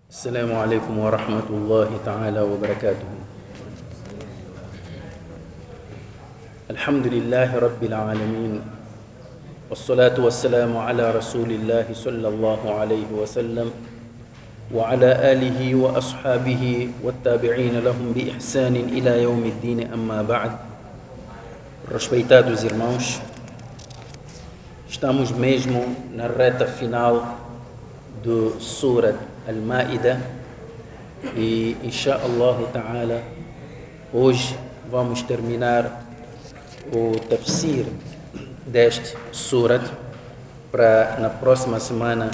السلام عليكم ورحمة الله تعالى وبركاته. الحمد لله رب العالمين، والصلاة والسلام على رسول الله صلى الله عليه وسلم وعلى آله وأصحابه والتابعين لهم بإحسان إلى يوم الدين. أما بعد. Respeitados irmãos, estamos mesmo na reta final do Surat Al-Ma'idah e, inshallah ta'ala, hoje vamos terminar o tafsir deste surat para na próxima semana,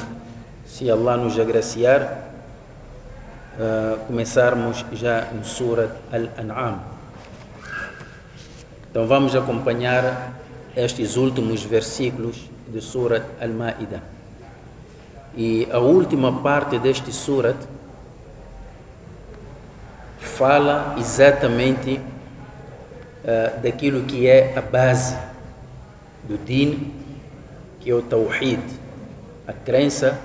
se Allah nos agraciar, começarmos já no Surat Al-An'am. Então vamos acompanhar estes últimos versículos do Surat Al-Ma'idah. E a última parte deste surat fala exatamente daquilo que é a base do Din, que é o Tawhid, a crença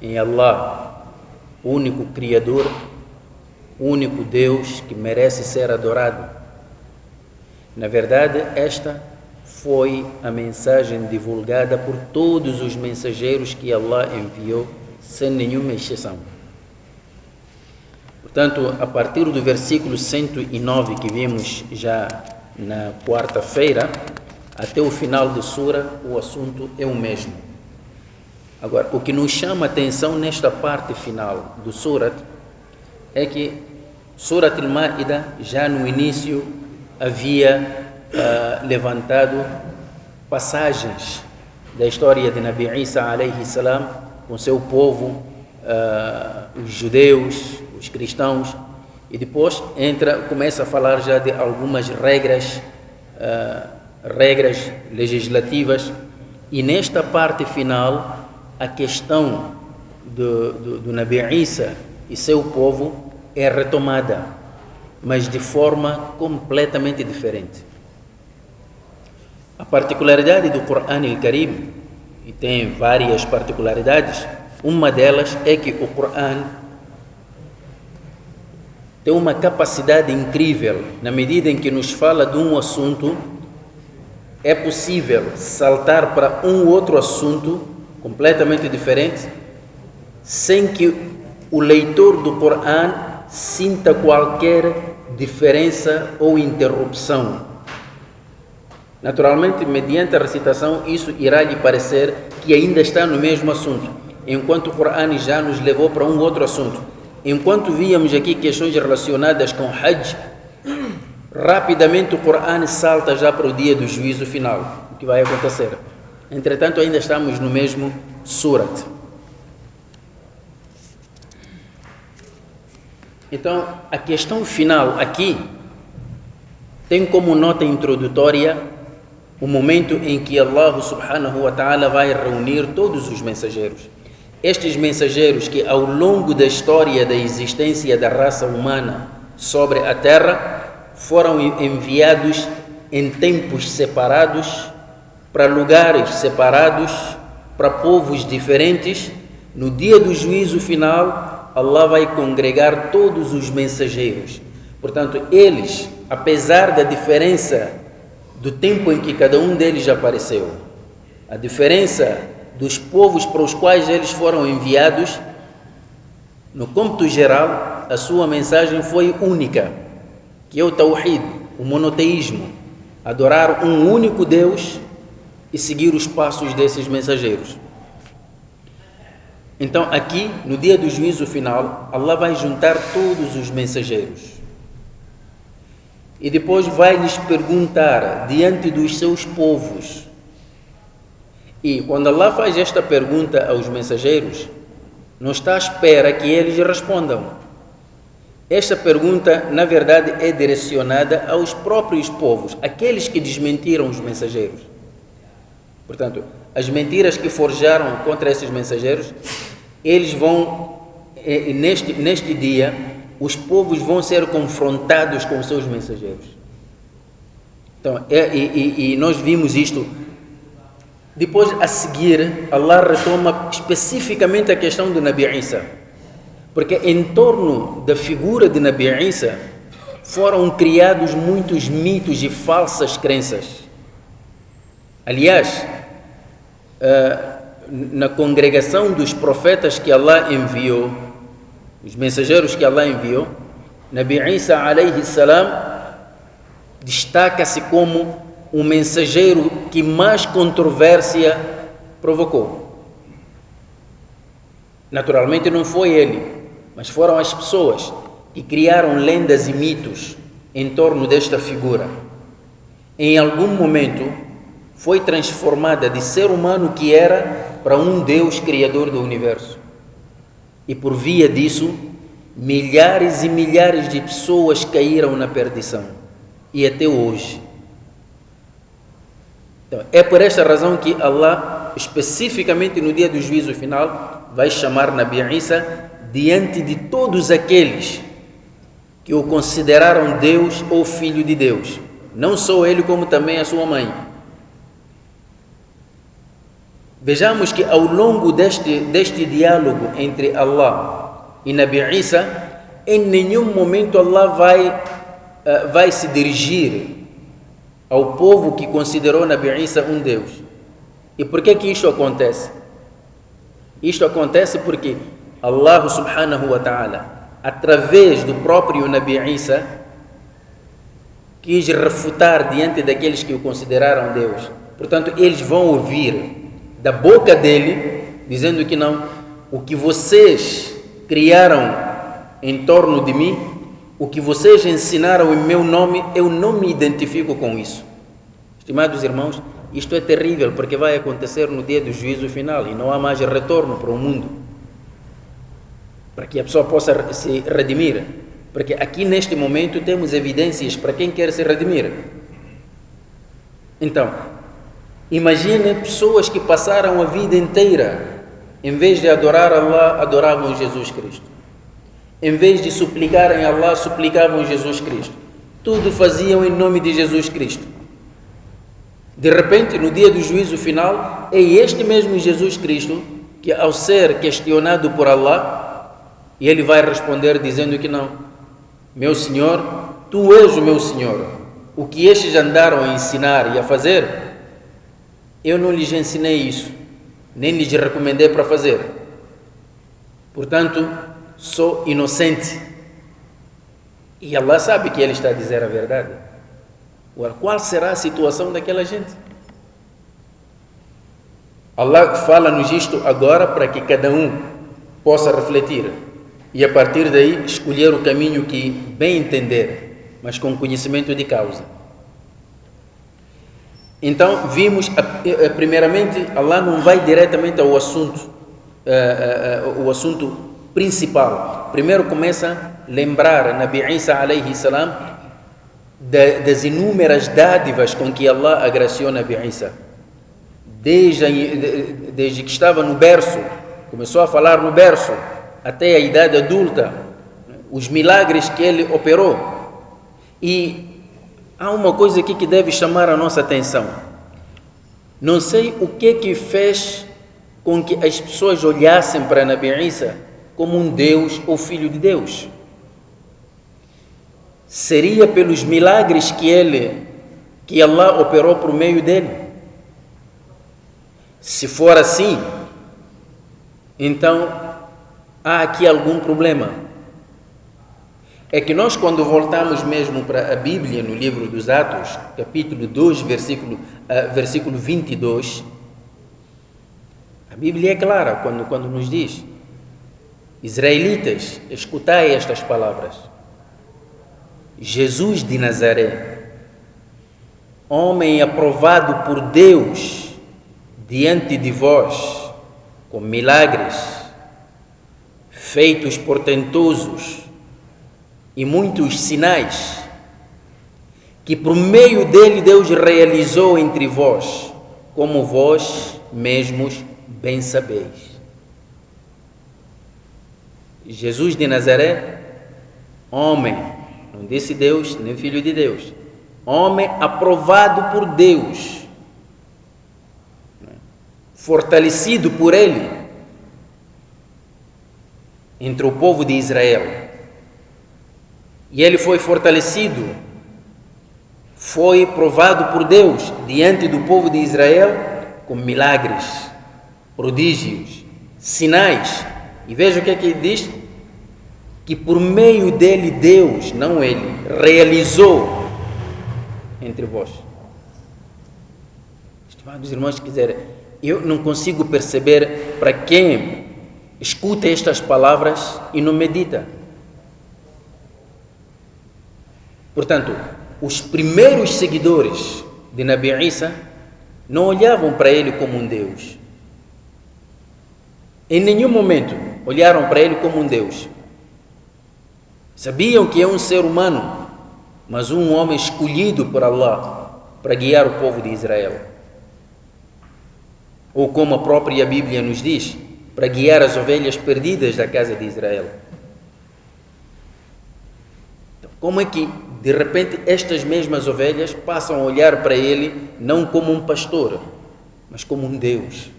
em Allah, o único Criador, o único Deus que merece ser adorado. Na verdade, esta foi a mensagem divulgada por todos os mensageiros que Allah enviou, sem nenhuma exceção. Portanto, a partir do versículo 109 que vimos já na quarta-feira, até o final da sura, o assunto é o mesmo. Agora, o que nos chama a atenção nesta parte final do surat é que Surat Al-Ma'idah, já no início, havia levantado passagens da história de Nabi Isa alayhi salam com seu povo, os judeus, os cristãos, e depois começa a falar já de algumas regras legislativas, e nesta parte final a questão do Nabi Isa e seu povo é retomada, mas de forma completamente diferente. A particularidade do Coran Al-Karim, e tem várias particularidades, uma delas é que o Coran tem uma capacidade incrível. Na medida em que nos fala de um assunto, é possível saltar para um outro assunto completamente diferente, sem que o leitor do Coran sinta qualquer diferença ou interrupção. Naturalmente, mediante a recitação, isso irá lhe parecer que ainda está no mesmo assunto, enquanto o Coran já nos levou para um outro assunto. Enquanto víamos aqui questões relacionadas com Hajj, rapidamente o Coran salta já para o dia do juízo final, o que vai acontecer. Entretanto, ainda estamos no mesmo surat. Então, a questão final aqui tem como nota introdutória o momento em que Allah subhanahu wa ta'ala vai reunir todos os mensageiros. Estes mensageiros que ao longo da história da existência da raça humana sobre a terra foram enviados em tempos separados, para lugares separados, para povos diferentes. No dia do juízo final, Allah vai congregar todos os mensageiros. Portanto, eles, apesar da diferença do tempo em que cada um deles apareceu, a diferença dos povos para os quais eles foram enviados, no cômputo geral, a sua mensagem foi única, que é o Tawhid, o monoteísmo, adorar um único Deus e seguir os passos desses mensageiros. Então, aqui, no dia do juízo final, Allah vai juntar todos os mensageiros e depois vai lhes perguntar diante dos seus povos. E quando Allah faz esta pergunta aos mensageiros, não está à espera que eles respondam. Esta pergunta, na verdade, é direcionada aos próprios povos, aqueles que desmentiram os mensageiros. Portanto, as mentiras que forjaram contra esses mensageiros, eles vão, neste dia, os povos vão ser confrontados com os seus mensageiros. Então, nós vimos isto. Depois, a seguir, Allah retoma especificamente a questão do Nabi Isa. Porque em torno da figura de Nabi Isa foram criados muitos mitos e falsas crenças. Aliás, na congregação dos profetas que Allah enviou, os mensageiros que Allah enviou, Nabi Isa alayhi salam destaca-se como o mensageiro que mais controvérsia provocou. Naturalmente não foi ele, mas foram as pessoas que criaram lendas e mitos em torno desta figura. Em algum momento foi transformada de ser humano que era para um Deus criador do universo. E por via disso, milhares e milhares de pessoas caíram na perdição. E até hoje. Então, é por esta razão que Allah, especificamente no dia do juízo final, vai chamar Nabi Isa diante de todos aqueles que o consideraram Deus ou Filho de Deus. Não só ele, como também a sua mãe. Vejamos que ao longo deste diálogo entre Allah e Nabi Isa, em nenhum momento Allah vai se dirigir ao povo que considerou Nabi Isa um Deus. E por que isto acontece? Isto acontece porque Allah subhanahu wa ta'ala, através do próprio Nabi Isa, quis refutar diante daqueles que o consideraram Deus. Portanto, eles vão ouvir da boca dele, dizendo que não, o que vocês criaram em torno de mim, o que vocês ensinaram em meu nome, eu não me identifico com isso. Estimados irmãos, isto é terrível, porque vai acontecer no dia do juízo final e não há mais retorno para o mundo, para que a pessoa possa se redimir, porque aqui neste momento temos evidências para quem quer se redimir. Então, imagine pessoas que passaram a vida inteira, em vez de adorar Allah, adoravam Jesus Cristo. Em vez de suplicarem a Allah, suplicavam Jesus Cristo. Tudo faziam em nome de Jesus Cristo. De repente, no dia do juízo final, é este mesmo Jesus Cristo que, ao ser questionado por Allah, e ele vai responder dizendo que não. Meu Senhor, Tu és o meu Senhor. O que estes andaram a ensinar e a fazer, eu não lhes ensinei isso, nem lhes recomendei para fazer. Portanto, sou inocente. E Allah sabe que ele está a dizer a verdade. Agora, qual será a situação daquela gente? Allah fala-nos isto agora para que cada um possa refletir e a partir daí escolher o caminho que bem entender, mas com conhecimento de causa. Então, vimos, primeiramente, Allah não vai diretamente ao assunto, o assunto principal. Primeiro começa a lembrar Nabi Isa alayhi salam das inúmeras dádivas com que Allah agraciou Nabi Isa. Desde que estava no berço, começou a falar no berço, até a idade adulta, os milagres que ele operou. E há uma coisa aqui que deve chamar a nossa atenção. Não sei o que fez com que as pessoas olhassem para Nabi Isa como um Deus ou Filho de Deus. Seria pelos milagres que Allah operou por meio dele? Se for assim, então há aqui algum problema. É que nós, quando voltamos mesmo para a Bíblia, no livro dos Atos, capítulo 2, versículo 22, a Bíblia é clara quando nos diz: Israelitas, escutai estas palavras. Jesus de Nazaré, homem aprovado por Deus diante de vós, com milagres, feitos portentosos e muitos sinais, que por meio dele Deus realizou entre vós, como vós mesmos bem sabeis. Jesus de Nazaré, homem, não disse Deus, nem Filho de Deus, homem aprovado por Deus, fortalecido por ele. entre o povo de Israel. E ele foi fortalecido, foi provado por Deus diante do povo de Israel com milagres, prodígios, sinais. E veja o que é que ele diz: que por meio dele Deus, não ele, realizou entre vós. Estimados irmãos, se quiser, eu não consigo perceber para quem escuta estas palavras e não medita. Portanto, os primeiros seguidores de Nabi Isa não olhavam para ele como um Deus. Em nenhum momento olharam para ele como um Deus. Sabiam que é um ser humano, mas um homem escolhido por Allah para guiar o povo de Israel. Ou como a própria Bíblia nos diz, para guiar as ovelhas perdidas da casa de Israel. Então, como é que, de repente, estas mesmas ovelhas passam a olhar para ele não como um pastor, mas como um Deus?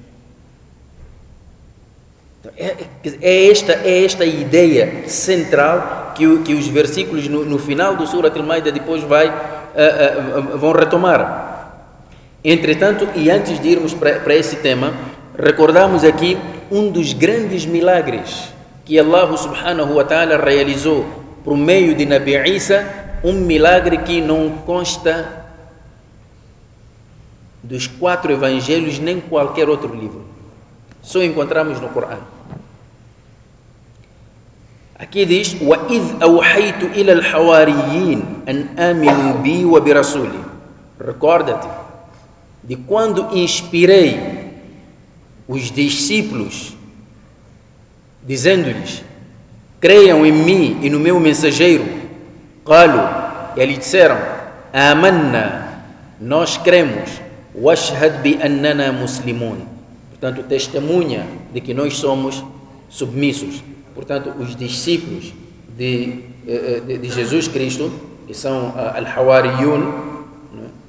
Então, é esta ideia central que os versículos no final do Surat Al-Maida depois vão retomar. Entretanto, e antes de irmos para esse tema, recordamos aqui um dos grandes milagres que Allah subhanahu wa ta'ala realizou por meio de Nabi Isa, um milagre que não consta dos 4 evangelhos nem qualquer outro livro. Só encontramos no Corão. Aqui diz: وَإِذْ أَوْحَيْتُ إِلَى الْحَوَارِيِّينَ أَنْ آمِنُوا بِي وَبِرَسُولِي. Recorda-te de quando inspirei os discípulos, dizendo-lhes: creiam em mim e no meu mensageiro. قالوا, eles disseram: آمَنَّا, nós cremos. وَاشْهَدْ بِأَنَّنَا مُسْلِمُونَ. Portanto, testemunha de que nós somos submissos. Portanto, os discípulos de Jesus Cristo, que são al-Hawariyun,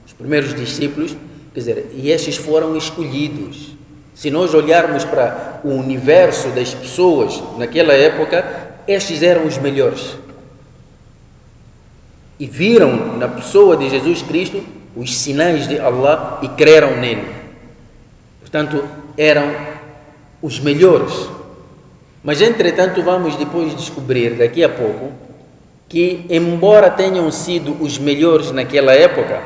os primeiros discípulos, quer dizer, e estes foram escolhidos. Se nós olharmos para o universo das pessoas naquela época, estes eram os melhores. E viram na pessoa de Jesus Cristo os sinais de Allah e creram nele. Portanto, eram os melhores. Mas, entretanto, vamos depois descobrir, daqui a pouco, que, embora tenham sido os melhores naquela época,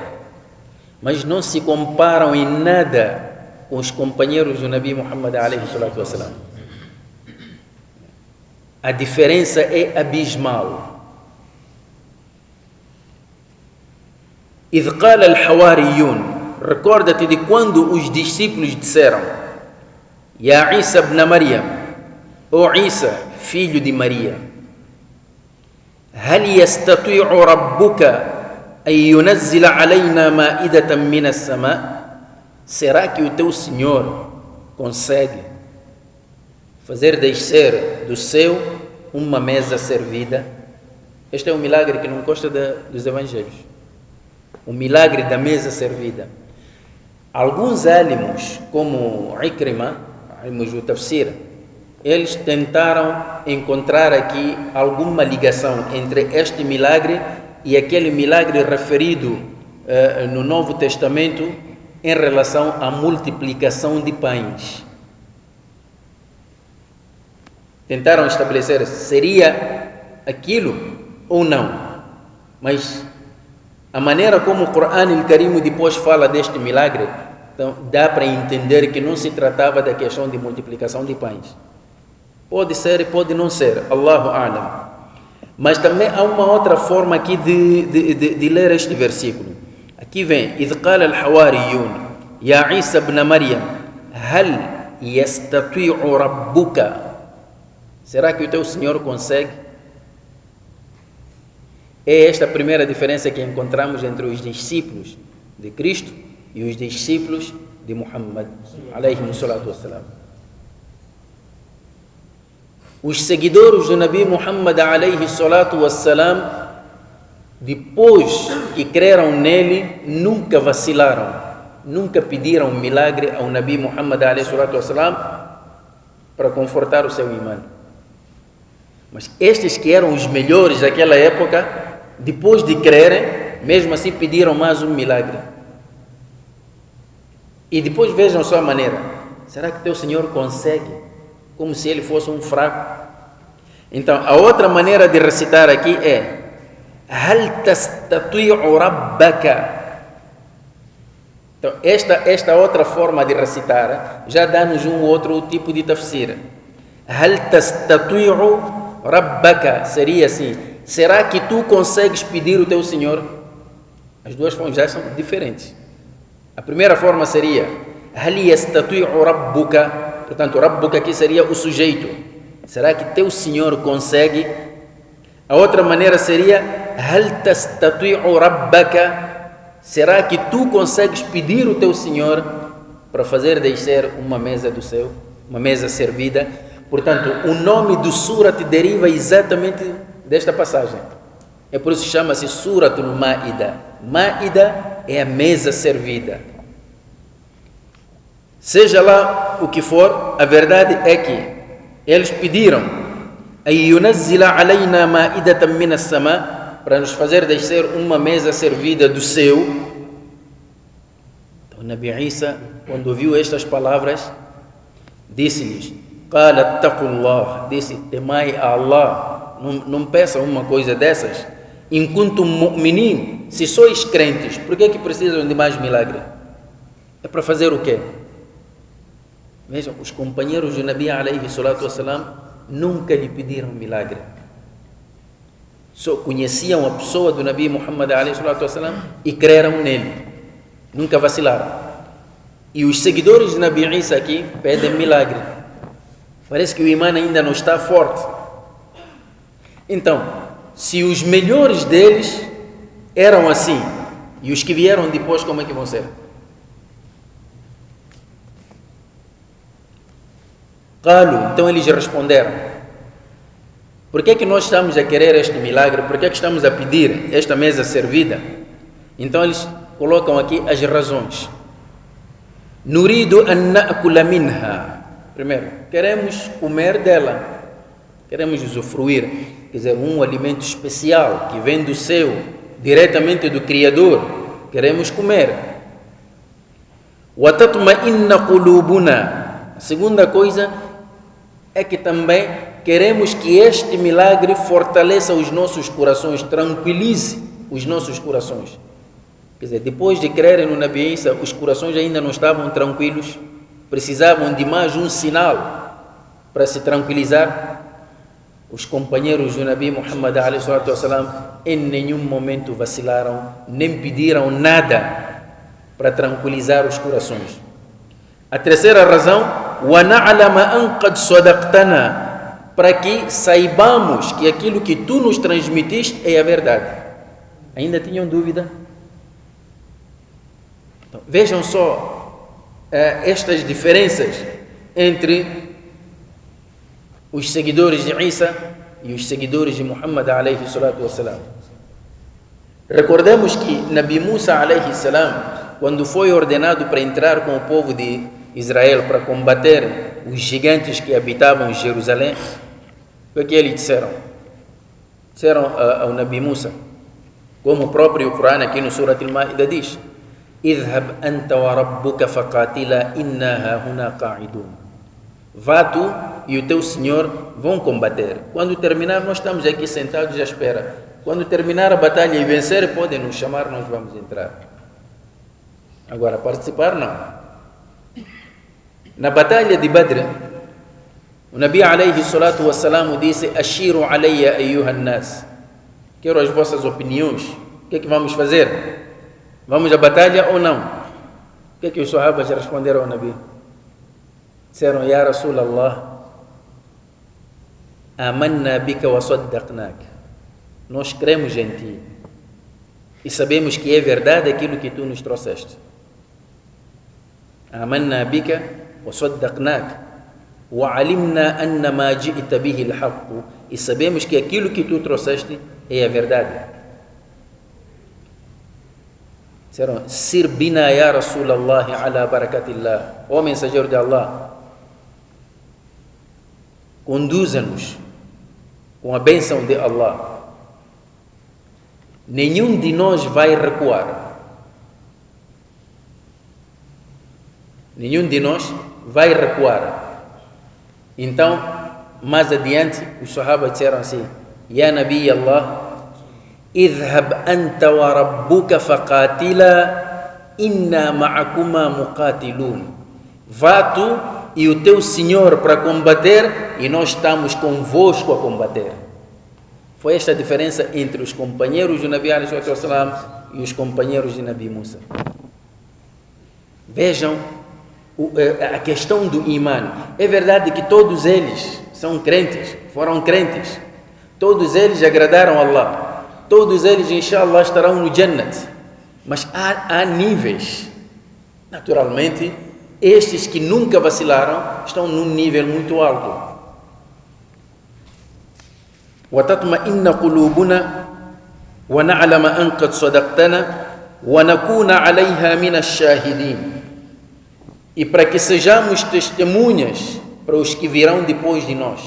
mas não se comparam em nada com os companheiros do Nabi Muhammad alayhi salatu wassalam. A diferença é abismal. إذ قال الحواريون, recorda-te de quando os discípulos disseram: Ya Isa ibn Maryam, ó Isa, filho de Maria, هل يستطيع ربك أن ينزل علينا مائدة من السماء? Será que o teu Senhor consegue fazer descer do céu uma mesa servida? Este é um milagre que não consta dos evangelhos. O milagre da mesa servida. Alguns alimos, como Ikrima, alimos do Tafsir, eles tentaram encontrar aqui alguma ligação entre este milagre e aquele milagre referido no Novo Testamento em relação à multiplicação de pães. Tentaram estabelecer se seria aquilo ou não, mas a maneira como o Corão Al-Karim depois fala deste milagre, então dá para entender que não se tratava da questão de multiplicação de pães. Pode ser e pode não ser, Allahu A'lam. Mas também há uma outra forma aqui de ler este versículo. Aqui vem: إذ قال الحواريون يا عيسى ابن مريم هل يستطيع ربك. Será que o teu Senhor consegue? É esta a primeira diferença que encontramos entre os discípulos de Cristo e os discípulos de Muhammad alayhi salatu wassalam. Os seguidores do Nabi Muhammad alayhi salatu wassalam, depois que creram nele, nunca vacilaram, nunca pediram um milagre ao Nabi Muhammad alayhi salatu wassalam para confortar o seu imã. Mas estes que eram os melhores daquela época, depois de crerem, mesmo assim pediram mais um milagre. E depois vejam só a maneira. Será que teu Senhor consegue? Como se ele fosse um fraco. Então, a outra maneira de recitar aqui é Hal tastati'u rabbaka. Então, esta outra forma de recitar já dá-nos um outro tipo de tafsir. Hal tastati'u rabbaka seria assim: será que tu consegues pedir o teu Senhor? As duas formas já são diferentes. A primeira forma seria Hal yastati'u rabbuka. Portanto, rabbuka aqui seria o sujeito. Será que teu Senhor consegue? A outra maneira seria Hal tastati'u rabbaka. Será que tu consegues pedir o teu Senhor para fazer descer uma mesa do céu, uma mesa servida? Portanto, o nome do surat deriva exatamente desta passagem. É por isso que chama-se Suratul Maida. Maida é a mesa servida. Seja lá o que for, a verdade é que eles pediram Ayunazzila alayna ma'idatan minas sama, para nos fazer descer uma mesa servida do céu. Então, Nabi Isa, quando ouviu estas palavras, disse-lhes, Qala taqullah, disse, temai a Allah, não peçam uma coisa dessas. In kuntum mu'minin, se sois crentes, por que precisam de mais milagre? É para fazer o quê? Vejam, os companheiros de Nabi alayhi salatu wassalam nunca lhe pediram milagre. Só conheciam a pessoa do Nabi Muhammad alayhi salatu wassalam e creram nele. Nunca vacilaram. E os seguidores de Nabi Isa aqui pedem milagre. Parece que o imã ainda não está forte. Então, se os melhores deles eram assim, e os que vieram depois, como é que vão ser? Qalu, então eles responderam, por que nós estamos a querer este milagre? Por que estamos a pedir esta mesa servida? Então eles colocam aqui as razões. Nuridu an na'kula minha. Primeiro, queremos comer dela, queremos usufruir, quer dizer, um alimento especial que vem do céu, diretamente do Criador, queremos comer. Wa tatma'inna qulubuna. A segunda coisa é que também queremos que este milagre fortaleça os nossos corações, tranquilize os nossos corações. Quer dizer, depois de crerem no Nabi Isa, os corações ainda não estavam tranquilos, precisavam de mais um sinal para se tranquilizar. Os companheiros do Nabi Muhammad alayhi salatu wassalam em nenhum momento vacilaram, nem pediram nada para tranquilizar os corações. A terceira razão, wa na'lama an qad sadaqtana, para que saibamos que aquilo que tu nos transmitiste é a verdade. Ainda tinham dúvida? Então, vejam só estas diferenças entre os seguidores de Isa e os seguidores de Muhammad alayhi salatu wassalam. Recordemos que Nabi Musa alayhi salam, quando foi ordenado para entrar com o povo de Israel para combater os gigantes que habitavam Jerusalém, o que eles disseram? Disseram ao Nabi Musa, como o próprio Corão aqui no Surat Al-Ma'idah diz, Idhab anta wa rabbuka faqatila inna hahuna qa'idun. Vá tu e o teu Senhor vão combater. Quando terminar, nós estamos aqui sentados à espera. Quando terminar a batalha e vencer, podem nos chamar, nós vamos entrar. Agora, participar não. Na batalha de Badr, o Nabi alayhi salatu wassalam disse, Ashiru alayya ayyuhan nas. Quero as vossas opiniões. O que é que vamos fazer? Vamos à batalha ou não? O que os sahabas responderam ao Nabi? Disseram, Ya Rasulallah, amanna bika wa saddaqnak. Nós cremos em ti e sabemos que é verdade aquilo que tu nos trouxeste. Amanna bika wa saddaqnak wa alimna anna ma ji'ta bihi al-haqq. E sabemos que aquilo que tu trouxeste é a verdade. Disseram, Sir bina ya Rasulallah ala barakatillah. Ó mensageiro de Allah, conduza-nos com a bênção de Allah, nenhum de nós vai recuar. Nenhum de nós vai recuar. Então, mais adiante, os Sahaba disseram assim: Ya Nabi Allah, idhab anta wa rabbuka faqatila, inna ma'akuma muqatilun. Vá tu e o teu Senhor para combater, e nós estamos convosco a combater. Foi esta a diferença entre os companheiros do Nabi alaihi wasallam e os companheiros de Nabi Musa. Vejam a questão do Iman. É verdade que todos eles são crentes, foram crentes. Todos eles agradaram a Allah. Todos eles, inshallah, estarão no Jannat. Mas há níveis. Naturalmente, estes que nunca vacilaram estão num nível muito alto. وَتَطْمَئِنَّ قُلُوبُنَا وَنَعْلَمَ أَنْ قَدْ صَدَقْتَنَا وَنَكُونَ عَلَيْهَا مِنَ الشَّاهِدِينَ. E para que sejamos testemunhas para os que virão depois de nós.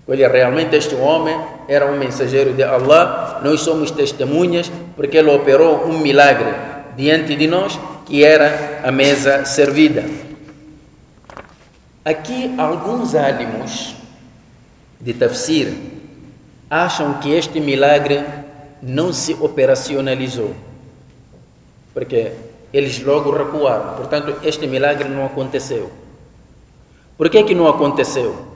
Olha, realmente este homem era um mensageiro de Allah, nós somos testemunhas porque ele operou um milagre diante de nós, que era a mesa servida. Aqui alguns álimos de tafsir acham que este milagre não se operacionalizou, porque eles logo recuaram, portanto este milagre não aconteceu. Por que não aconteceu?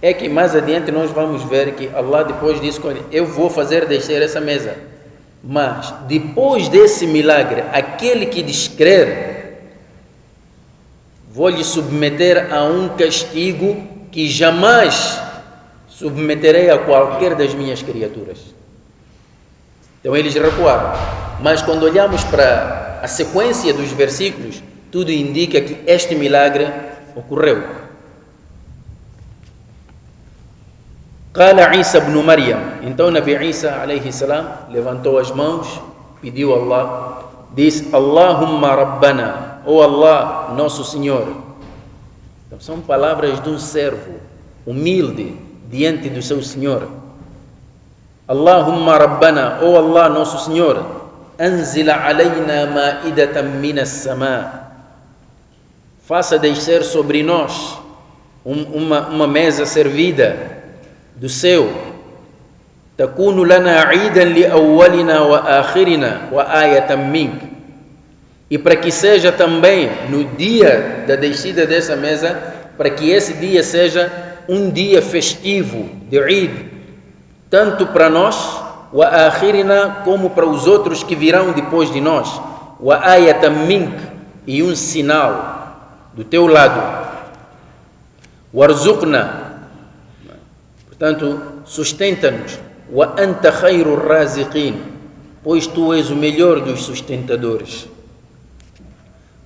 É que mais adiante nós vamos ver que Allah depois disse: eu vou fazer descer essa mesa, mas depois desse milagre, aquele que descrer, vou lhe submeter a um castigo que jamais submeterei a qualquer das minhas criaturas. Então eles recuaram. Mas quando olhamos para a sequência dos versículos, tudo indica que este milagre ocorreu. Qala Isa ibn Maryam. Então Nabi Isa alayhi salam levantou as mãos, pediu a Allah, disse: Allahumma Rabbana, oh Allah, nosso Senhor. Então são palavras de um servo humilde diante do seu Senhor. Allahumma Rabbana, oh Allah, nosso Senhor, anzila alayna ma'idatan minas sama. Faça descer sobre nós uma mesa servida do céu. Takunu lana 'idan li awwalina wa akhirina wa ayatan mink. E para que seja também no dia da descida dessa mesa, para que esse dia seja um dia festivo de Eid, tanto para nós, wa akhirina, como para os outros que virão depois de nós, wa ayatan mink, e um sinal do teu lado, warzuqna, portanto sustenta-nos, wa anta khairur raziqin, pois tu és o melhor dos sustentadores.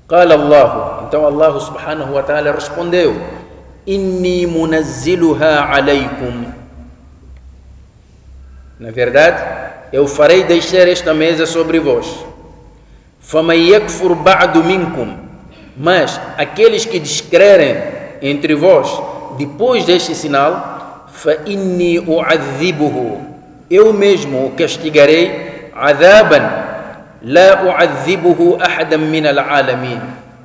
Qala Allah, então Allah subhanahu wa ta'ala respondeu: inni munazziluha alaykum. Na verdade, eu farei descer esta mesa sobre vós. Faman yakfur ba'du minkum, mas aqueles que descrerem entre vós depois deste sinal, fa inni u'adhibuhu, eu mesmo o castigarei, adhaban la u'adhibuhu ahadan min al-alamin,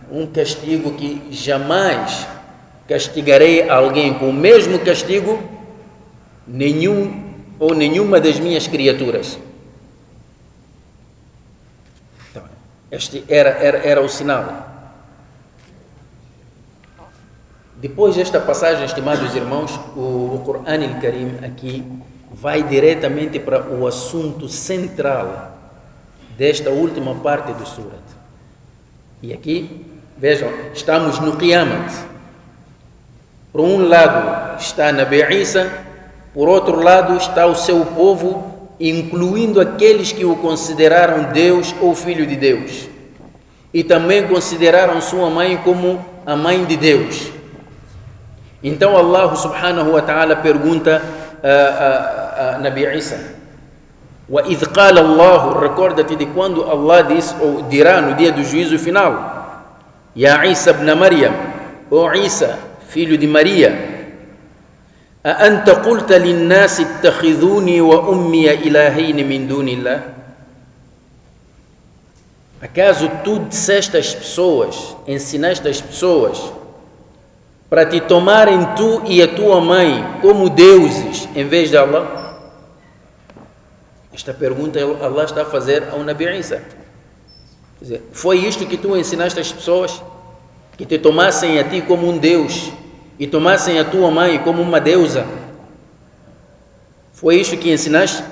um castigo que jamais castigarei alguém com o mesmo castigo, nenhuma das minhas criaturas. Então, este era o sinal. Depois desta passagem, estimados irmãos, o Qur'an al-Karim aqui vai diretamente para o assunto central desta última parte do surat. E aqui, vejam, estamos no Qiyamat. Por um lado está Nabi Isa, por outro lado está o seu povo, incluindo aqueles que o consideraram Deus ou Filho de Deus, e também consideraram sua mãe como a mãe de Deus. Então Allah subhanahu wa ta'ala pergunta a Nabi Isa: wa idh qala Allah, recorda-te de quando Allah diz ou dirá no dia do juízo final: Ya Isa ibn Maryam, o Isa, filho de Maria, أأنت قلت للناس اتخذوني وأمي إلهين من دون الله. Acaso tu disseste às pessoas, ensinaste as pessoas para te tomarem tu e a tua mãe como deuses em vez de Allah? Esta pergunta Allah está a fazer ao Nabi Isa. Quer dizer, foi isto que tu ensinaste às pessoas? Que te tomassem a ti como um deus e tomassem a tua mãe como uma deusa? Foi isto que ensinaste?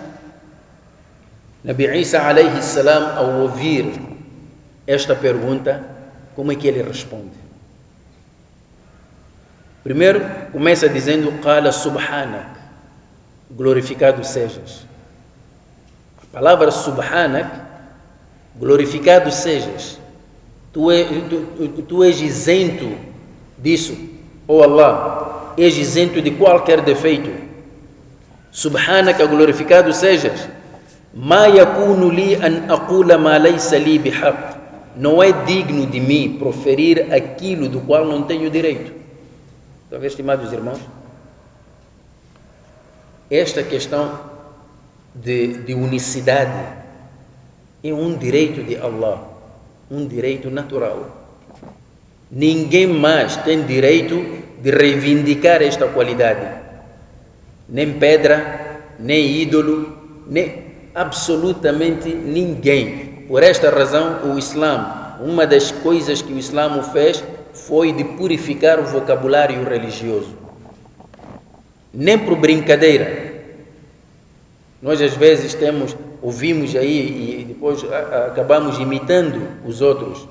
Nabi Isa alayhi salam, ao ouvir esta pergunta, como é que ele responde? Primeiro, começa dizendo: Qala subhanak, glorificado sejas. A palavra subhanak, glorificado sejas. Tu és isento disso, oh Allah, és isento de qualquer defeito. Subhanaka, glorificado sejas. Ma yakunu li an aqula ma laysa li bihaq. Não é digno de mim proferir aquilo do qual não tenho direito. Está a ver, estimados irmãos? Esta questão de unicidade é um direito de Allah, um direito natural. Ninguém mais tem direito de reivindicar esta qualidade. Nem pedra, nem ídolo, nem absolutamente ninguém. Por esta razão, o Islã, uma das coisas que o Islã fez foi de purificar o vocabulário religioso. Nem por brincadeira. Nós às vezes ouvimos aí e depois acabamos imitando os outros,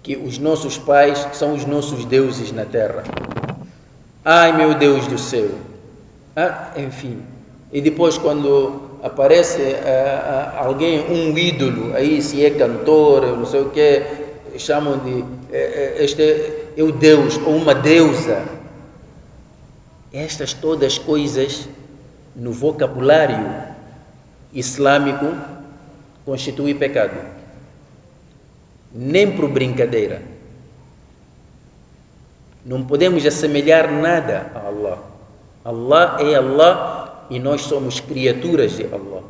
que os nossos pais são os nossos deuses na terra. Ai, meu Deus do céu. Enfim. E depois, quando aparece alguém, um ídolo, aí se é cantor, não sei o que, chamam de este é o Deus ou uma deusa. Estas todas coisas no vocabulário islâmico constituem pecado. Nem por brincadeira. Não podemos assemelhar nada a Allah. Allah é Allah e nós somos criaturas de Allah.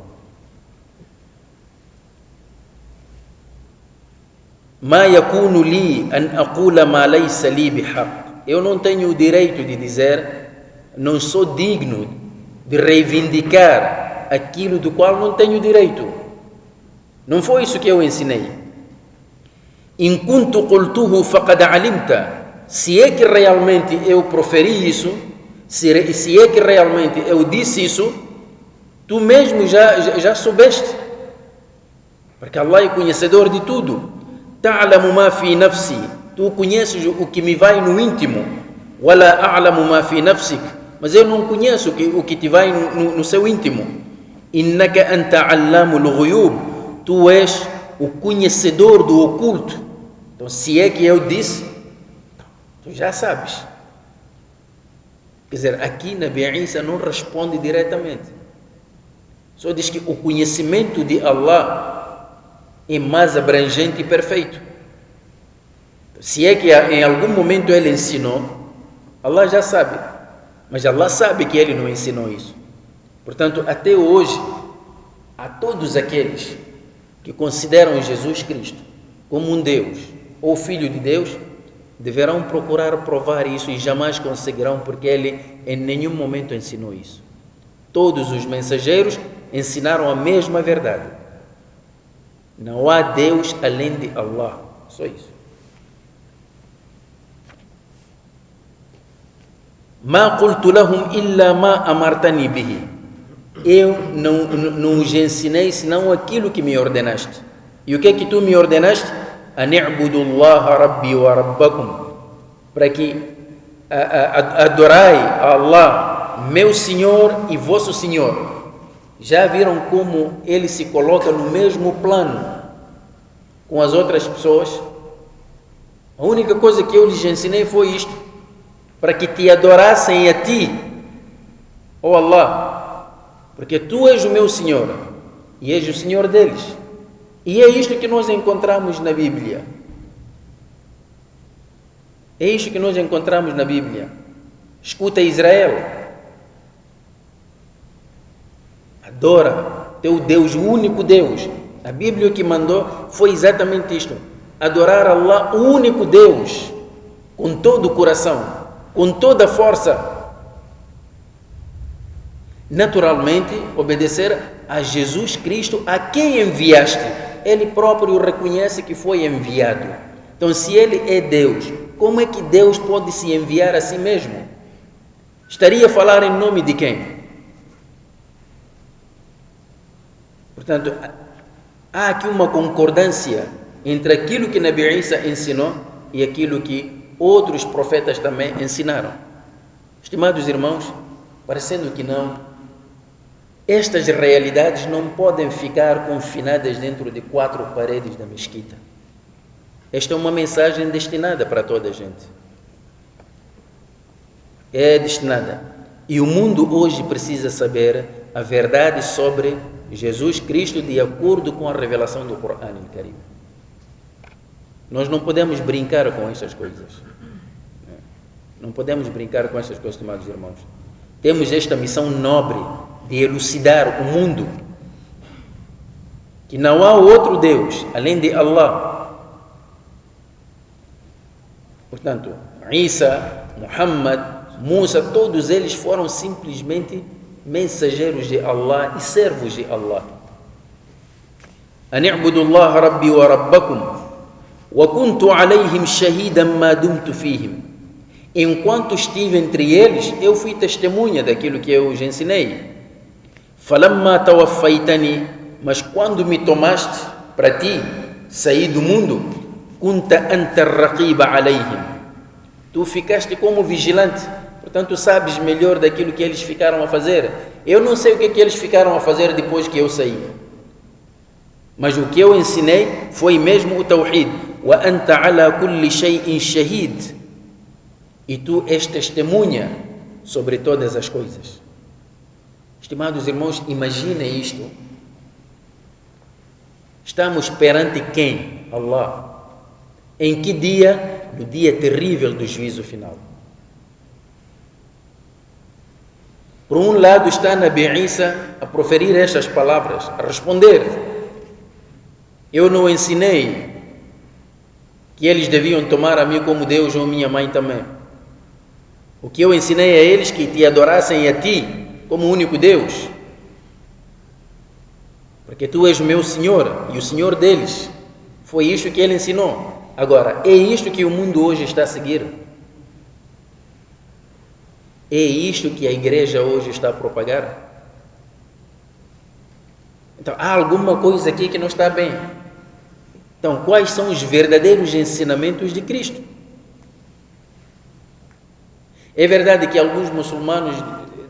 Ma yakunu li an aqula ma laysa li bihaq. Eu não tenho o direito de dizer, não sou digno de reivindicar aquilo do qual não tenho direito. Não foi isso que eu ensinei. In kuntu qultuhu faqad alimta. Se é que realmente eu proferi isso, se é que realmente eu disse isso, tu mesmo já soubeste. Porque Allah é conhecedor de tudo. Ta'lamu ma fi nafsi. Tu conheces o que me vai no íntimo. Wala a'lamu ma fi nafsik. Mas eu não conheço o que te vai no seu íntimo. Innaka anta allamul ghuyub. Tu és o conhecedor do oculto. Então, se é que eu disse, tu já sabes. Quer dizer, aqui Nabi Isa não responde diretamente. Só diz que o conhecimento de Allah é mais abrangente e perfeito. Se é que em algum momento ele ensinou, Allah já sabe. Mas Allah sabe que ele não ensinou isso. Portanto, até hoje, a todos aqueles que consideram Jesus Cristo como um Deus ou Filho de Deus, deverão procurar provar isso e jamais conseguirão, porque ele em nenhum momento ensinou isso. Todos os mensageiros ensinaram a mesma verdade. Não há Deus além de Allah. Só isso. Ma qultu lahum illa ma amartani bihi. Eu não os ensinei senão aquilo que me ordenaste. E o que é que tu me ordenaste? An i'budu Allah rabbi wa rabbakum. Para que adorai a Allah, meu Senhor e vosso Senhor. Já viram como ele se coloca no mesmo plano com as outras pessoas? A única coisa que eu lhes ensinei foi isto, para que te adorassem a ti, ó Allah, porque tu és o meu Senhor e és o Senhor deles. E é isto que nós encontramos na Bíblia. É isto que nós encontramos na Bíblia. Escuta Israel. Adora teu Deus, o único Deus. A Bíblia que mandou foi exatamente isto. Adorar Allah, o único Deus, com todo o coração, com toda a força. Naturalmente, obedecer a Jesus Cristo, a quem enviaste. Ele próprio reconhece que foi enviado. Então, se ele é Deus, como é que Deus pode se enviar a si mesmo? Estaria a falar em nome de quem? Portanto, há aqui uma concordância entre aquilo que Nabi Isa ensinou e aquilo que outros profetas também ensinaram. Estimados irmãos, parecendo que não, estas realidades não podem ficar confinadas dentro de 4 paredes da mesquita. Esta é uma mensagem destinada para toda a gente. É destinada. E o mundo hoje precisa saber a verdade sobre Jesus Cristo de acordo com a revelação do Corão Karim. Nós não podemos brincar com estas coisas. Não podemos brincar com estas coisas, estimados irmãos. Temos esta missão nobre de elucidar o mundo, que não há outro Deus além de Allah. Portanto, Isa, Muhammad, Musa, todos eles foram simplesmente mensageiros de Allah e servos de Allah. Ani'budu Allah Rabbi wa Rabbakum wa kuntu alayhim shahidan ma dumtu fihim. Enquanto estive entre eles, eu fui testemunha daquilo que eu os ensinei. Falamma tawaffaitani, mas quando me tomaste para ti, saí do mundo, kunta anta raqiba alayhim. Tu ficaste como vigilante, portanto sabes melhor daquilo que eles ficaram a fazer. Eu não sei o que eles ficaram a fazer depois que eu saí, mas o que eu ensinei foi mesmo o tawhid. Wa anta ala kulli shay'in shahid. E tu és testemunha sobre todas as coisas. Estimados irmãos, imaginem isto. Estamos perante quem? Allah. Em que dia? No dia terrível do juízo final. Por um lado está Nabi Isa a proferir estas palavras, a responder: eu não ensinei que eles deviam tomar a mim como Deus ou minha mãe também. O que eu ensinei a eles que te adorassem a ti como único Deus, porque tu és o meu Senhor e o Senhor deles. Foi isto que ele ensinou. Agora, é isto que o mundo hoje está a seguir? É isto que a igreja hoje está a propagar? Então, há alguma coisa aqui que não está bem. Então, quais são os verdadeiros ensinamentos de Cristo? É verdade que alguns muçulmanos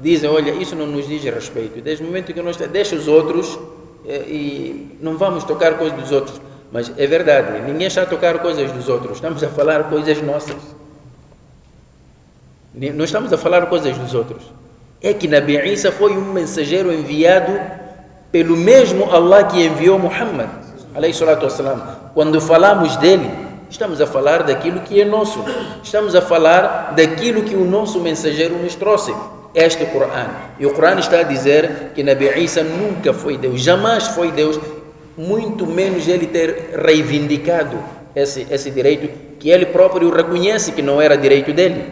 dizem: olha, isso não nos diz respeito. Desde o momento que nós deixa os outros e não vamos tocar coisas dos outros. Mas é verdade, ninguém está a tocar coisas dos outros. Estamos a falar coisas nossas. Não estamos a falar coisas dos outros. É que Nabi Isa foi um mensageiro enviado pelo mesmo Allah que enviou Muhammad, alayhi salatu wassalam. Quando falamos dele, estamos a falar daquilo que é nosso. Estamos a falar daquilo que o nosso mensageiro nos trouxe. Este Corão. E o Corão está a dizer que Nabi Isa nunca foi Deus, jamais foi Deus, muito menos ele ter reivindicado esse direito que ele próprio reconhece que não era direito dele.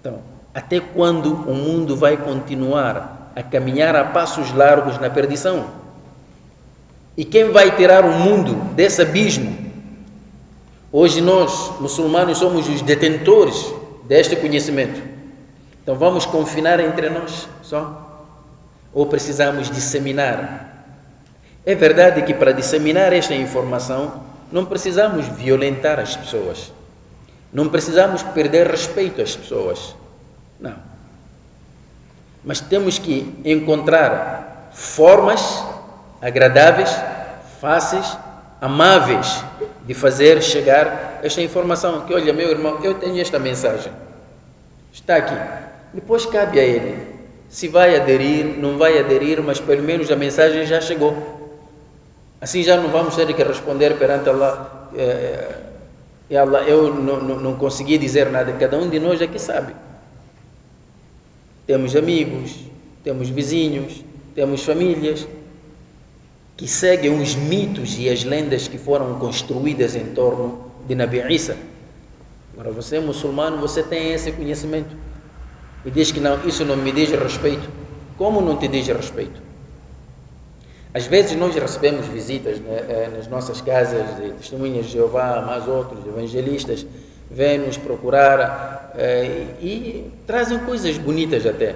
Então, até quando o mundo vai continuar a caminhar a passos largos na perdição? E quem vai tirar o mundo desse abismo? Hoje nós, muçulmanos, somos os detentores deste conhecimento. Então vamos confinar entre nós só? Ou precisamos disseminar? É verdade que para disseminar esta informação não precisamos violentar as pessoas. Não precisamos perder respeito às pessoas. Não. Mas temos que encontrar formas agradáveis, fáceis, amáveis de fazer chegar esta informação. Que olha, meu irmão, eu tenho esta mensagem. Está aqui. Depois cabe a ele. Se vai aderir, não vai aderir, mas pelo menos a mensagem já chegou. Assim já não vamos ter que responder perante Allah E Allah, eu não consegui dizer nada, cada um de nós aqui sabe. Temos amigos, temos vizinhos, temos famílias que seguem os mitos e as lendas que foram construídas em torno de Nabi Isa. Agora você é muçulmano, você tem esse conhecimento e diz que não, isso não me diz respeito. Como não te diz respeito? Às vezes nós recebemos visitas, né, nas nossas casas de testemunhas de Jeová, mais outros evangelistas, vêm nos procurar e trazem coisas bonitas até.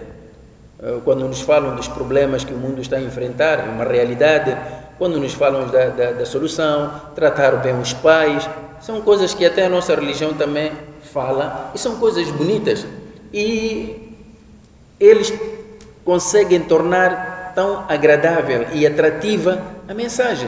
Quando nos falam dos problemas que o mundo está a enfrentar, é uma realidade. Quando nos falam da solução, tratar bem os pais, são coisas que até a nossa religião também fala, e são coisas bonitas. E eles conseguem tornar tão agradável e atrativa a mensagem.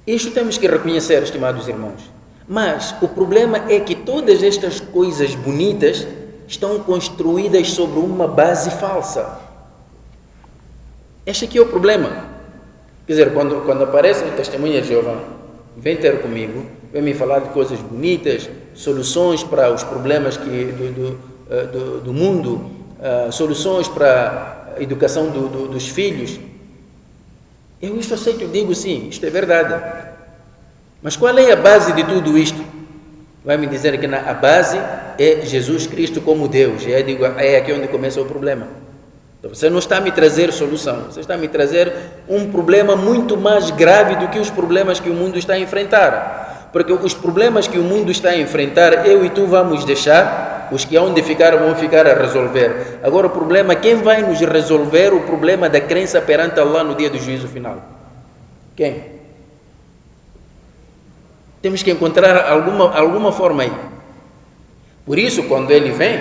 Isto temos que reconhecer, estimados irmãos. Mas o problema é que todas estas coisas bonitas estão construídas sobre uma base falsa. Este aqui é o problema. Quer dizer, quando aparece o testemunho de Jeová, vem ter comigo, vem me falar de coisas bonitas, soluções para os problemas do mundo, soluções para a educação dos filhos. Eu isto aceito, digo sim, isto é verdade. Mas qual é a base de tudo isto? Vai me dizer que a base é Jesus Cristo como Deus. E aí digo, é aqui onde começa o problema. Então você não está a me trazer solução, você está a me trazer um problema muito mais grave do que os problemas que o mundo está a enfrentar. Porque os problemas que o mundo está a enfrentar, eu e tu vamos deixar, os que hão de ficar vão ficar a resolver. Agora o problema, quem vai nos resolver o problema da crença perante Allah no dia do juízo final? Quem? Temos que encontrar alguma forma aí. Por isso, quando ele vem,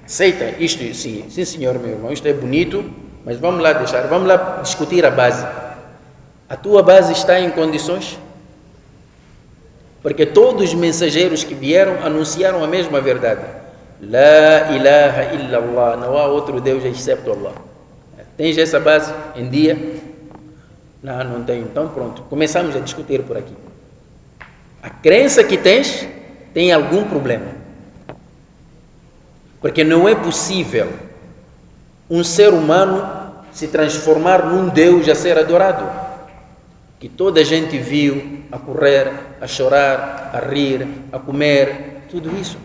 aceita isto, sim, senhor, meu irmão, isto é bonito, mas vamos lá discutir a base. A tua base está em condições? Porque todos os mensageiros que vieram anunciaram a mesma verdade. La ilaha illallah, não há outro Deus excepto Allah. Tens essa base em dia? Não tenho. Então pronto, começamos a discutir por aqui. A crença que tens tem algum problema. Porque não é possível um ser humano se transformar num Deus a ser adorado. Que toda a gente viu a correr, a chorar, a rir, a comer, tudo isso.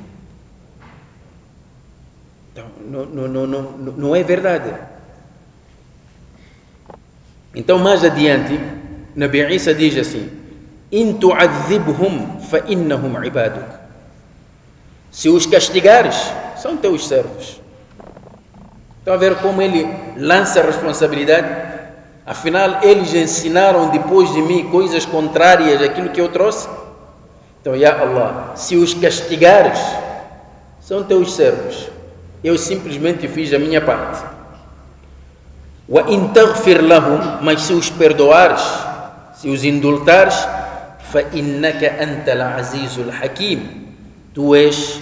Então, não é verdade. Então, mais adiante, Nabi Isa diz assim: In tu'adhibhum fa innahum ibaduk. Se os castigares, são teus servos. Estão a ver como ele lança a responsabilidade? Afinal, eles ensinaram depois de mim coisas contrárias àquilo que eu trouxe. Então, ya Allah, se os castigares, são teus servos. Eu simplesmente fiz a minha parte. Wa in taghfir lahum, mas se os perdoares, se os indultares, fa innaka antal azizul hakim. Tu és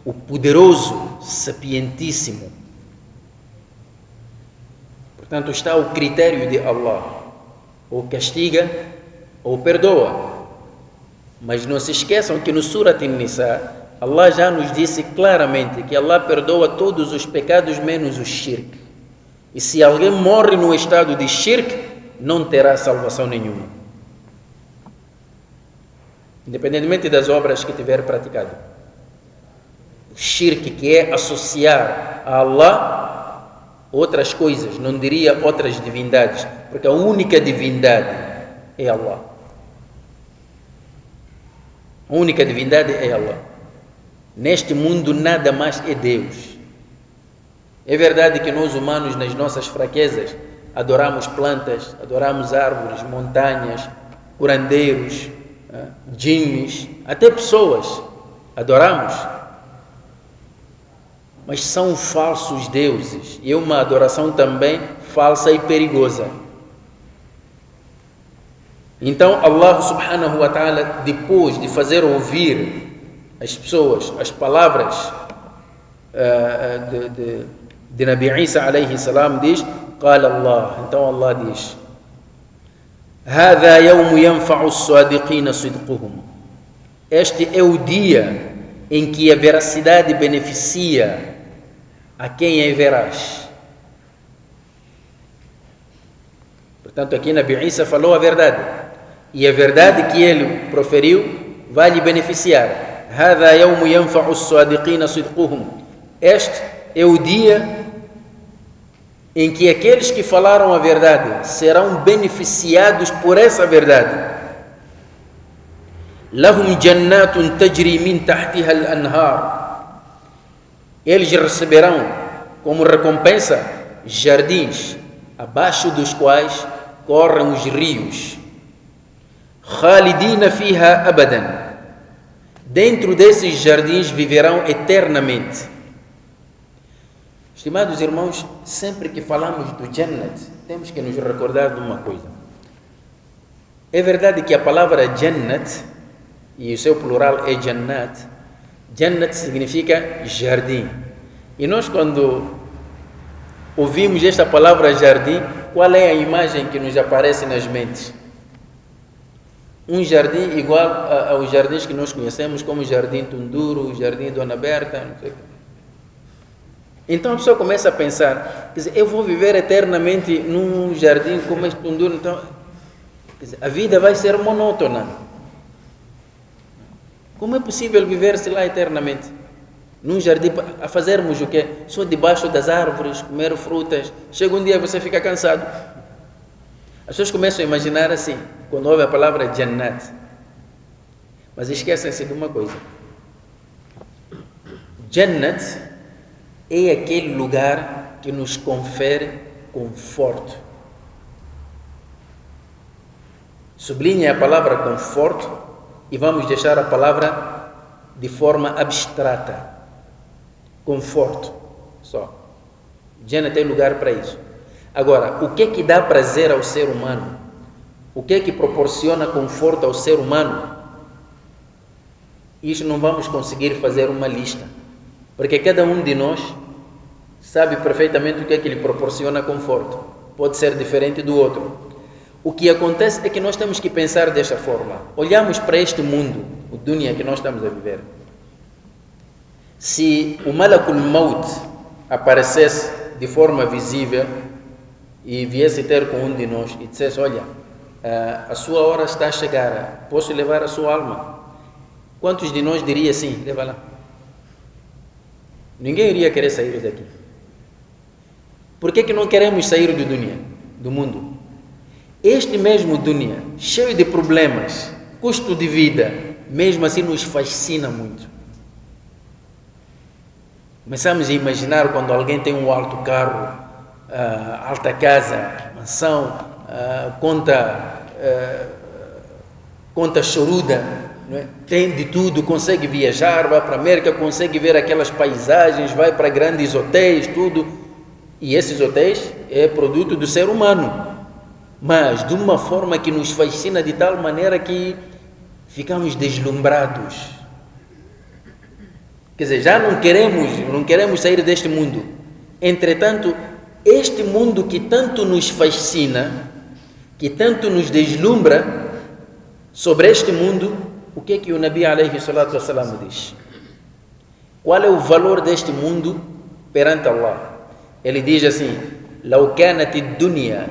o poderoso, sapientíssimo. Portanto, está o critério de Allah. Ou castiga, ou perdoa. Mas não se esqueçam que no Surat An-Nisa, Allah já nos disse claramente que Allah perdoa todos os pecados menos o shirk. E se alguém morre no estado de shirk, não terá salvação nenhuma. Independentemente das obras que tiver praticado. O shirk, que é associar a Allah outras coisas, não diria outras divindades, porque a única divindade é Allah. A única divindade é Allah. Neste mundo nada mais é Deus. É verdade que nós humanos, nas nossas fraquezas, adoramos plantas, adoramos árvores, montanhas, curandeiros, jinns, até pessoas, adoramos. Mas são falsos deuses, e é uma adoração também falsa e perigosa. Então Allah subhanahu wa ta'ala, depois de fazer ouvir as pessoas as palavras de Nabi Isa alayhi salam, diz, qala Allah, então Allah diz, هذا يوم ينفع الصادقين صدقهم. Este é o dia em que a veracidade beneficia a quem é veraz. Portanto, aqui Nabi Isa falou a verdade. E a verdade que ele proferiu vai lhe beneficiar. هذا يوم ينفع الصادقين صدقهم. Este é o dia em que aqueles que falaram a verdade serão beneficiados por essa verdade. لهم جنات تجري من تحتها الأنهار. Eles receberão como recompensa jardins, abaixo dos quais correm os rios. خالدين فيها أبدا. Dentro desses jardins viverão eternamente. Estimados irmãos, sempre que falamos do Jannat, temos que nos recordar de uma coisa. É verdade que a palavra Jannat, e o seu plural é Jannat, Jannat significa jardim. E nós, quando ouvimos esta palavra jardim, qual é a imagem que nos aparece nas mentes? Um jardim igual aos jardins que nós conhecemos, como o Jardim Tunduro, o Jardim Dona Berta, não sei o que. Então a pessoa começa a pensar, quer dizer, eu vou viver eternamente num jardim como este Tunduro, então, quer dizer, a vida vai ser monótona. Como é possível viver-se lá eternamente? Num jardim, a fazermos o quê? Só debaixo das árvores, comer frutas. Chega um dia você fica cansado. As pessoas começam a imaginar assim, quando ouve a palavra Jannat. Mas esquecem-se de uma coisa. Jannat é aquele lugar que nos confere conforto. Sublinhe a palavra conforto e vamos deixar a palavra de forma abstrata. Conforto, só. Jannat é lugar para isso. Agora, o que é que dá prazer ao ser humano? O que é que proporciona conforto ao ser humano? Isso não vamos conseguir fazer uma lista, porque cada um de nós sabe perfeitamente o que é que lhe proporciona conforto. Pode ser diferente do outro. O que acontece é que nós temos que pensar desta forma. Olhamos para este mundo, o dunya que nós estamos a viver. Se o Malakul Maut aparecesse de forma visível e viesse ter com um de nós e dissesse, olha, a sua hora está a chegar, posso levar a sua alma? Quantos de nós diria sim, leva lá? Ninguém iria querer sair daqui. Por que não queremos sair do dunya, do mundo? Este mesmo dunya, cheio de problemas, custo de vida, mesmo assim nos fascina muito. Começamos a imaginar quando alguém tem um alto carro, alta casa, mansão, conta choruda, não é? Tem de tudo, consegue viajar, vai para a América, consegue ver aquelas paisagens, vai para grandes hotéis, tudo. E esses hotéis é produto do ser humano, mas de uma forma que nos fascina de tal maneira que ficamos deslumbrados. Quer dizer, já não queremos sair deste mundo. Entretanto, este mundo que tanto nos fascina, que tanto nos deslumbra, sobre este mundo, o que é que o Nabi alayhi salatu wassalam diz? Qual é o valor deste mundo perante Allah? Ele diz assim, لو كانت الدنيا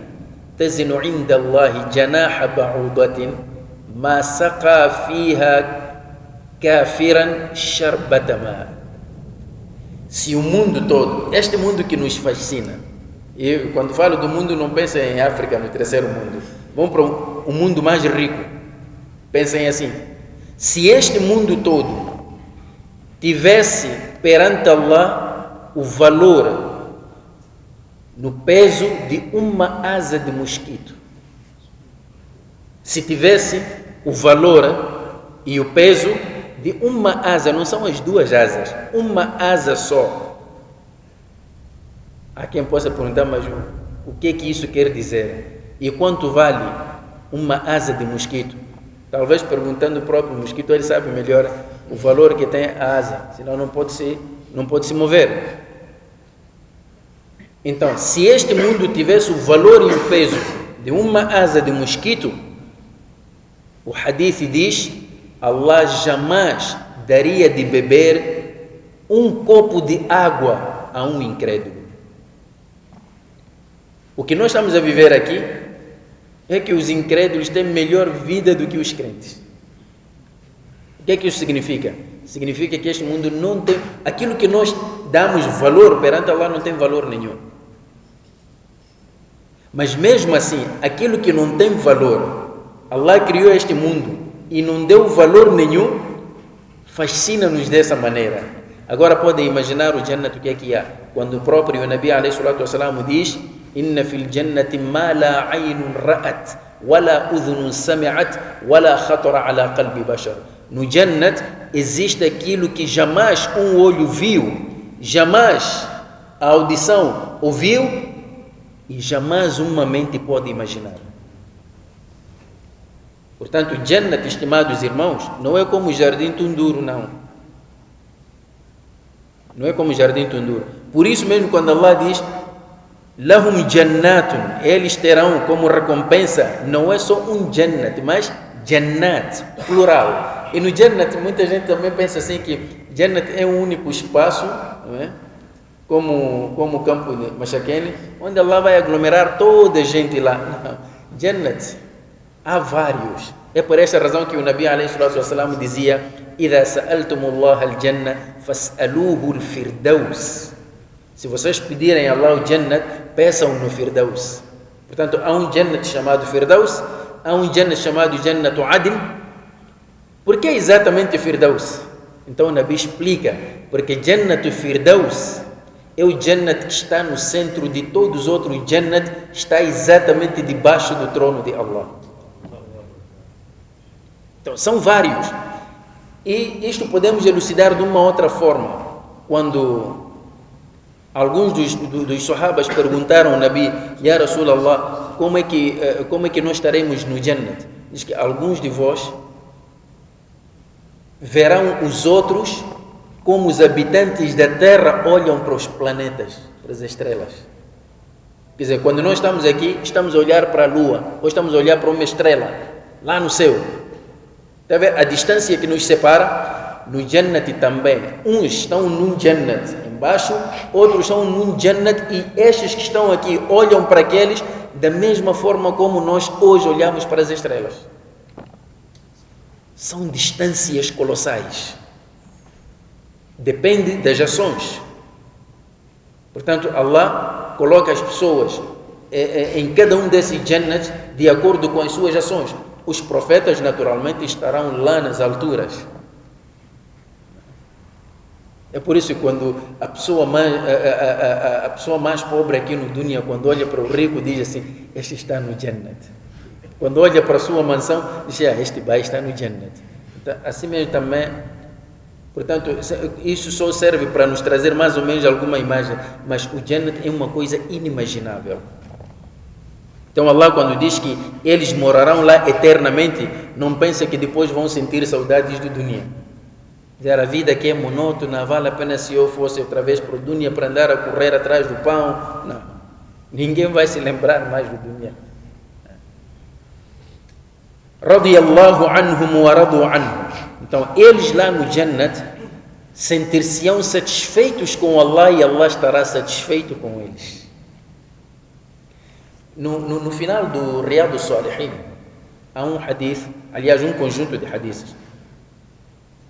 تزن عند الله جناح بعوضة ما سقى فيها كافرا شربة ماء. Se o mundo todo, este mundo que nos fascina, e quando falo do mundo não pensem em África, no terceiro mundo, vamos para um mundo mais rico, pensem assim, se este mundo todo tivesse perante Allah o valor no peso de uma asa de mosquito, se tivesse o valor e o peso de uma asa, não são as duas asas, uma asa só. Há quem possa perguntar, mas o que é que isso quer dizer? E quanto vale uma asa de mosquito? Talvez perguntando o próprio mosquito, ele sabe melhor o valor que tem a asa, senão não pode se mover. Então, se este mundo tivesse o valor e o peso de uma asa de mosquito, o hadith diz, Allah jamais daria de beber um copo de água a um incrédulo. O que nós estamos a viver aqui é que os incrédulos têm melhor vida do que os crentes. O que é que isso significa? Significa que este mundo não tem... Aquilo que nós damos valor perante Allah não tem valor nenhum. Mas mesmo assim, aquilo que não tem valor, Allah criou este mundo e não deu valor nenhum, fascina-nos dessa maneira. Agora podem imaginar o Jannat, o que é que há? Quando o próprio Nabi ﷺ diz: Inna fil jannati ma la aynun ra'at, wa la udhunun sami'at, wa la khatara ala qalbi bashar. No Jannat existe aquilo que jamais um olho viu, jamais a audição ouviu e jamais uma mente pode imaginar. Portanto, Jannat, estimados irmãos, não é como o Jardim Tunduro, não. Não é como o Jardim Tunduro. Por isso mesmo, quando Allah diz Lahum Jannatun, eles terão como recompensa, não é só um Jannat, mas Jannat, plural. E no Jannat, muita gente também pensa assim que Jannat é um único espaço, não é? Como o campo de Mashakene, onde Allah vai aglomerar toda a gente lá. Não. Jannat, há vários. É por esta razão que o Nabi ﷺ dizia: Idha sa'altumullah al-jannah, fas'aluhu al-firdaus. Se vocês pedirem a Allah o Jannat, peçam no Firdaus. Portanto, há um Jannat chamado Firdaus, há um Jannat chamado Jannat Adn. Por que exatamente Firdaus? Então o Nabi explica: porque Jannat Firdaus é o Jannat que está no centro de todos os outros Jannat, está exatamente debaixo do trono de Allah. Então, são vários. E isto podemos elucidar de uma outra forma. Quando alguns dos sahabas perguntaram ao Nabi: Ya Rasulallah, como é que nós estaremos no Jannat? Diz que alguns de vós verão os outros como os habitantes da Terra olham para os planetas, para as estrelas. Quer dizer, quando nós estamos aqui, estamos a olhar para a Lua, ou estamos a olhar para uma estrela, lá no céu. Está a ver? A distância que nos separa, no Jannat também. Uns estão num Jannat embaixo, outros estão num Jannat, e estes que estão aqui olham para aqueles da mesma forma como nós hoje olhamos para as estrelas. São distâncias colossais. Depende das ações. Portanto, Allah coloca as pessoas em cada um desses Jannat de acordo com as suas ações. Os profetas naturalmente estarão lá nas alturas. É por isso que quando a pessoa mais pobre aqui no dunya, quando olha para o rico, diz assim: este está no Jannat. Quando olha para a sua mansão, diz: este vai estar no Jannat. Então, assim mesmo também. Portanto, isso só serve para nos trazer mais ou menos alguma imagem, mas o Jannat é uma coisa inimaginável. Então Allah, quando diz que eles morarão lá eternamente, não pensa que depois vão sentir saudades do dunya. Dizer, a vida aqui é monótona, vale a pena se eu fosse outra vez para o dunya para andar a correr atrás do pão. Não, ninguém vai se lembrar mais do dunya. Radiyallahu anhum wa radu anhum. Então eles lá no Jannat sentir-se-ão satisfeitos com Allah e Allah estará satisfeito com eles. No final do Riyad al-Salihin há um hadith, aliás um conjunto de hadiths.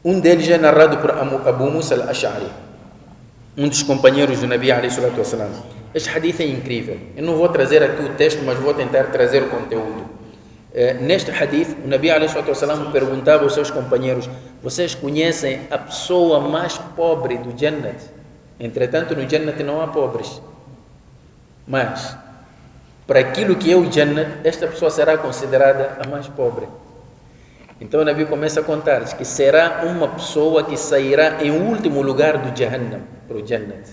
Um deles é narrado por Abu Musa al-Ash'ari, um dos companheiros do Nabi ﷺ. Este hadith é incrível. Eu não vou trazer aqui o texto, mas vou tentar trazer o conteúdo. Neste hadith, o Nabi ﷺ perguntava aos seus companheiros: vocês conhecem a pessoa mais pobre do Jannat? Entretanto, no Jannat não há pobres. Mas, para aquilo que é o Jannat, esta pessoa será considerada a mais pobre. Então o Nabi começa a contar que será uma pessoa que sairá em último lugar do Jahannam para o Jannat.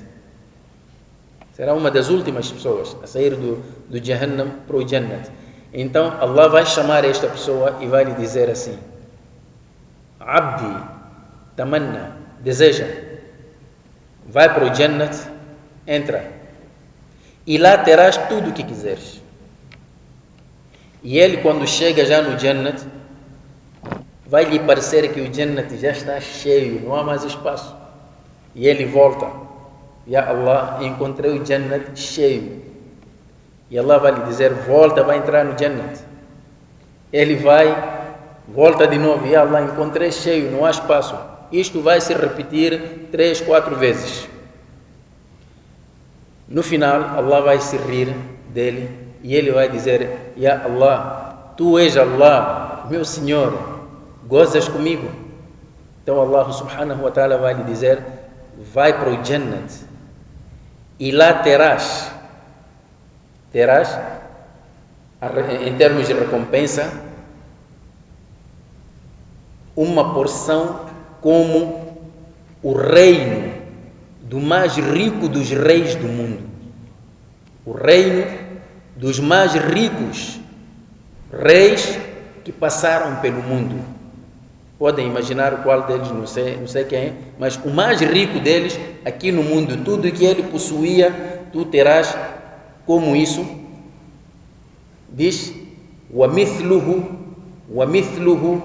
Será uma das últimas pessoas a sair do Jahannam para o Jannat. Então Allah vai chamar esta pessoa e vai lhe dizer assim: Abdi, tamanna, deseja, vai para o Jannat, entra, e lá terás tudo o que quiseres. E ele, quando chega já no Jannat, vai lhe parecer que o Jannat já está cheio, não há mais espaço. E ele volta. Ya Allah, encontrei o Jannat cheio. E Allah vai lhe dizer, volta, vai entrar no Jannat. Ele vai, volta de novo. Ya Allah, encontrei cheio, não há espaço. Isto vai se repetir 3, 4 vezes. No final, Allah vai se rir dele e ele vai dizer, Ya Allah, tu és Allah, meu Senhor, gozas comigo? Então Allah subhanahu wa ta'ala vai lhe dizer, vai para o Jannat e lá terás, em termos de recompensa, uma porção como o reino do mais rico dos reis do mundo. O reino dos mais ricos reis que passaram pelo mundo. Podem imaginar qual deles, não sei quem é, mas o mais rico deles aqui no mundo, tudo que ele possuía, tu terás como isso. Diz, وَمِثْلُهُ وَمِثْلُهُ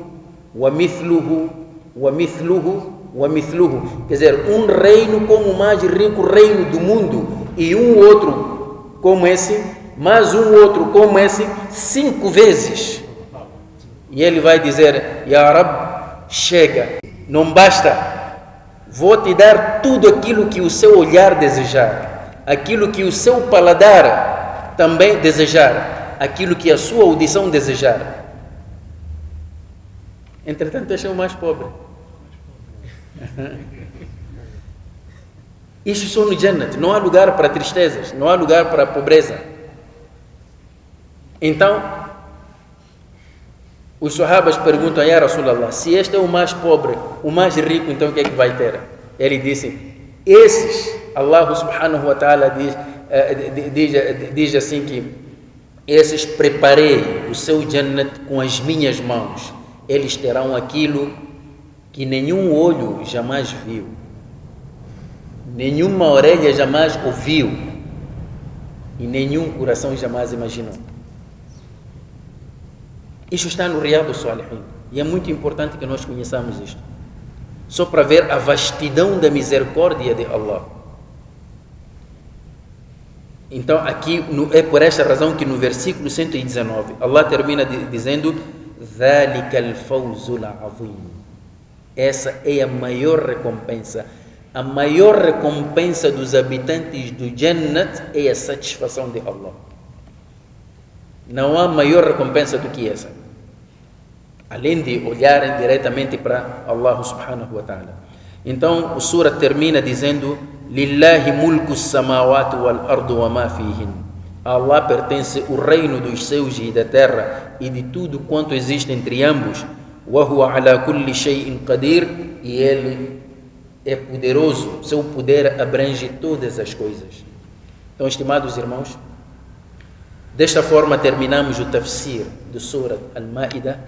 وَمِثْلُهُ وَمِثْلُهُ وَمِثْلُهُ. Quer dizer, um reino como o mais rico reino do mundo e um outro como esse, mais um outro como esse, 5 vezes. E ele vai dizer, Ya Rab, chega, não basta, vou te dar tudo aquilo que o seu olhar desejar, aquilo que o seu paladar também desejar, aquilo que a sua audição desejar. Entretanto, este é o mais pobre. Isso só no Jannat, não há lugar para tristezas, não há lugar para pobreza. Então, os sahabas perguntam a Ya Rasulallah, se este é o mais pobre, o mais rico, então o que é que vai ter? Ele disse, esses, Allah subhanahu wa ta'ala diz assim que esses preparei o seu Jannat com as minhas mãos, eles terão aquilo que nenhum olho jamais viu, nenhuma orelha jamais ouviu e nenhum coração jamais imaginou. Isto está no Riyad al-Salihin e é muito importante que nós conheçamos isto, só para ver a vastidão da misericórdia de Allah. Então aqui é por esta razão que no versículo 119 Allah termina dizendo ذَلِكَ الْفَوْزُ الْعَظِيمُ. Essa é a maior recompensa. A maior recompensa dos habitantes do Jannat é a satisfação de Allah. Não há maior recompensa do que essa. Além de olharem diretamente para Allah subhanahu wa ta'ala. Então, o sura termina dizendo Lillahi mulku samawati wal ardu wa ma fihin. A Allah pertence o reino dos céus e da terra e de tudo quanto existe entre ambos. وَهُوَ عَلَى كُلِّ شَيْءٍ قَدِيرٍ. E ele é poderoso, seu poder abrange todas as coisas. Então, estimados irmãos, desta forma terminamos o tafsir do Surat Al-Ma'idah.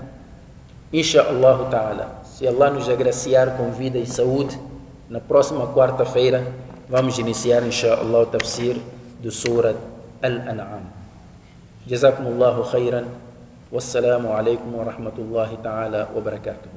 Insha'Allah ta'ala, se Allah nos agraciar com vida e saúde, na próxima quarta-feira vamos iniciar insha'Allah o tafsir do Surat Al-An'am. Jazakumullahu khairan. Wassalamu alaikum wa rahmatullahi ta'ala wa barakatuh.